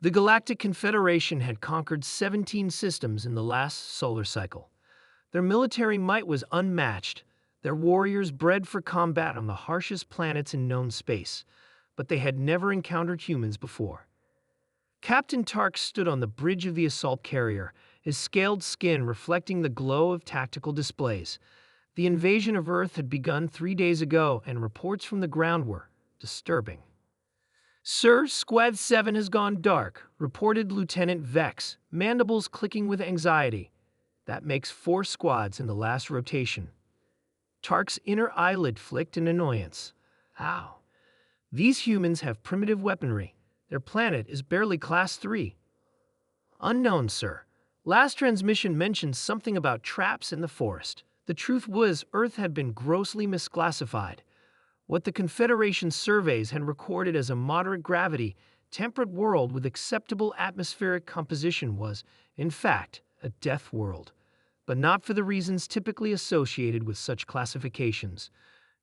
The Galactic Confederation had conquered 17 systems in the last solar cycle. Their military might was unmatched, their warriors bred for combat on the harshest planets in known space, but they had never encountered humans before. Captain Tark stood on the bridge of the assault carrier, his scaled skin reflecting the glow of tactical displays. The invasion of Earth had begun 3 days ago, and reports from the ground were disturbing. "Sir, Squad 7 has gone dark," reported Lieutenant Vex, mandibles clicking with anxiety. "That makes 4 squads in the last rotation." Tark's inner eyelid flicked in annoyance. "How? These humans have primitive weaponry. Their planet is barely Class 3. "Unknown, sir. Last transmission mentioned something about traps in the forest. The truth was, Earth had been grossly misclassified. What the Confederation surveys had recorded as a moderate gravity, temperate world with acceptable atmospheric composition was, in fact, a death world. But not for the reasons typically associated with such classifications.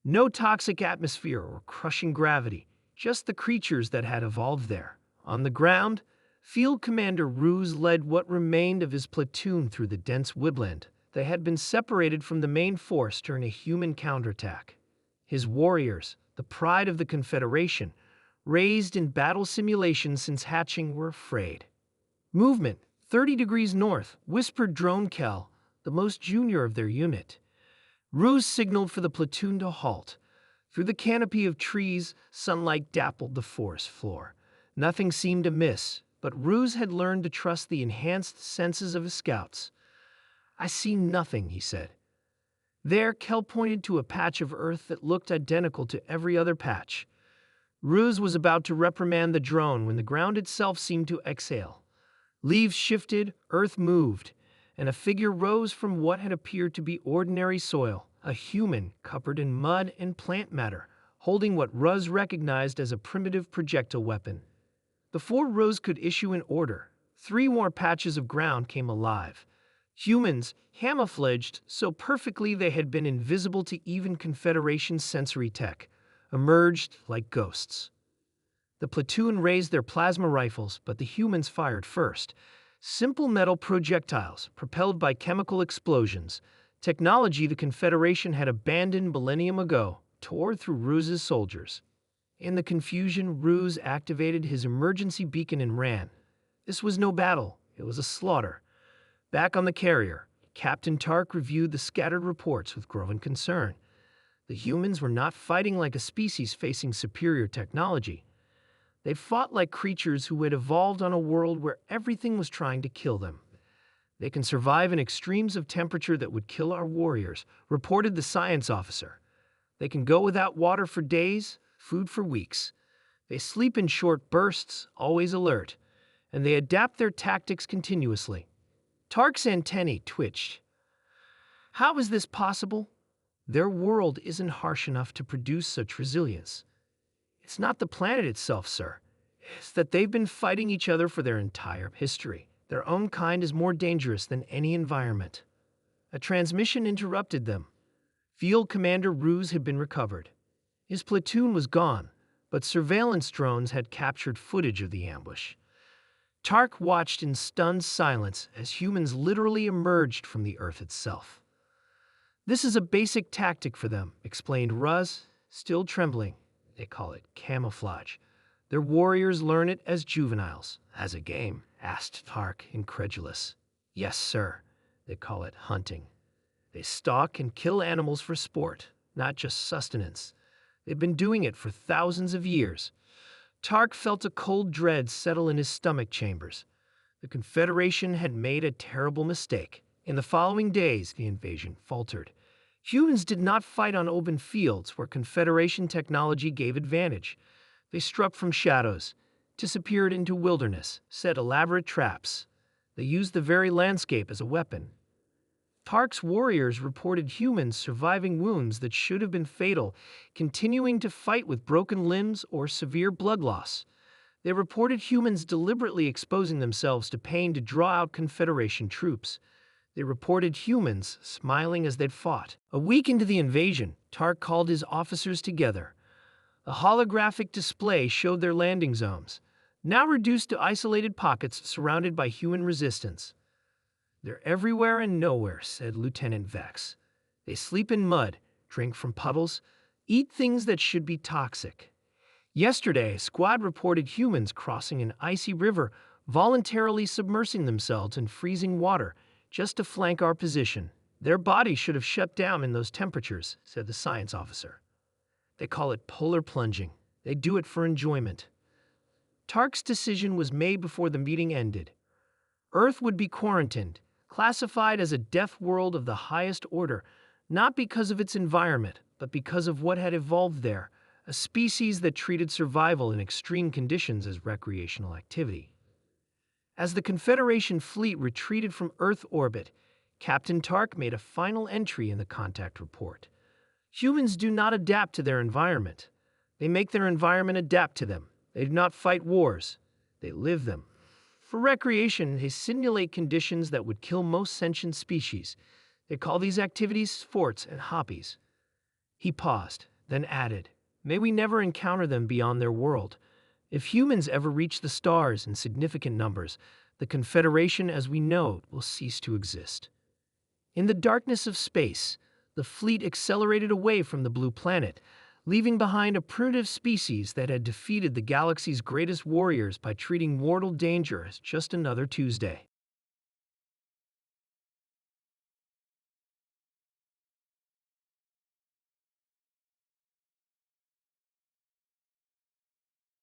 No toxic atmosphere or crushing gravity, just the creatures that had evolved there. On the ground, Field Commander Ruse led what remained of his platoon through the dense woodland. They had been separated from the main force during a human counterattack. His warriors, the pride of the Confederation, raised in battle simulations since hatching, were afraid. "Movement, 30 degrees north," whispered Drone Kell, the most junior of their unit. Ruse signaled for the platoon to halt. Through the canopy of trees, sunlight dappled the forest floor. Nothing seemed amiss, but Ruse had learned to trust the enhanced senses of his scouts. "I see nothing," he said. There, Kell pointed to a patch of earth that looked identical to every other patch. Ruse was about to reprimand the drone when the ground itself seemed to exhale. Leaves shifted, earth moved, and a figure rose from what had appeared to be ordinary soil, a human covered in mud and plant matter, holding what Ruse recognized as a primitive projectile weapon. Before Ruse could issue an order, 3 more patches of ground came alive. Humans, camouflaged so perfectly they had been invisible to even Confederation sensory tech, emerged like ghosts. The platoon raised their plasma rifles, but the humans fired first. Simple metal projectiles, propelled by chemical explosions, technology the Confederation had abandoned millennium ago, tore through Ruse's soldiers. In the confusion, Ruse activated his emergency beacon and ran. This was no battle, it was a slaughter. Back on the carrier, Captain Tark reviewed the scattered reports with growing concern. The humans were not fighting like a species facing superior technology. They fought like creatures who had evolved on a world where everything was trying to kill them. "They can survive in extremes of temperature that would kill our warriors," reported the science officer. "They can go without water for days, food for weeks. They sleep in short bursts, always alert, and they adapt their tactics continuously." Tark's antennae twitched. "How is this possible? Their world isn't harsh enough to produce such resilience." "It's not the planet itself, sir. It's that they've been fighting each other for their entire history. Their own kind is more dangerous than any environment." A transmission interrupted them. Field Commander Ruse had been recovered. His platoon was gone, but surveillance drones had captured footage of the ambush. Tark watched in stunned silence as humans literally emerged from the Earth itself. "This is a basic tactic for them," explained Ruse, still trembling. "They call it camouflage. Their warriors learn it as juveniles." "As a game?" asked Tark, incredulous. "Yes, sir. They call it hunting. They stalk and kill animals for sport, not just sustenance. They've been doing it for thousands of years." Tark felt a cold dread settle in his stomach chambers. The Confederation had made a terrible mistake. In the following days, the invasion faltered. Humans did not fight on open fields where Confederation technology gave advantage. They struck from shadows, disappeared into wilderness, set elaborate traps. They used the very landscape as a weapon. Tark's warriors reported humans surviving wounds that should have been fatal, continuing to fight with broken limbs or severe blood loss. They reported humans deliberately exposing themselves to pain to draw out Confederation troops. They reported humans smiling as they'd fought. A week into the invasion, Tark called his officers together. A holographic display showed their landing zones. now reduced to isolated pockets surrounded by human resistance. "They're everywhere and nowhere," said Lieutenant Vex. "They sleep in mud, drink from puddles, eat things that should be toxic." Yesterday, a squad reported humans crossing an icy river, voluntarily submersing themselves in freezing water just to flank our position. "Their bodies should have shut down in those temperatures," said the science officer. "They call it polar plunging. They do it for enjoyment." Tark's decision was made before the meeting ended. Earth would be quarantined, classified as a death world of the highest order, not because of its environment, but because of what had evolved there, a species that treated survival in extreme conditions as recreational activity. As the Confederation fleet retreated from Earth orbit, Captain Tark made a final entry in the contact report. "Humans do not adapt to their environment. They make their environment adapt to them. They do not fight wars. They live them. For recreation, they simulate conditions that would kill most sentient species. They call these activities sports and hobbies." He paused, then added, "May we never encounter them beyond their world. If humans ever reach the stars in significant numbers, the Confederation as we know it will cease to exist." In the darkness of space, the fleet accelerated away from the blue planet, leaving behind a primitive species that had defeated the galaxy's greatest warriors by treating mortal danger as just another Tuesday.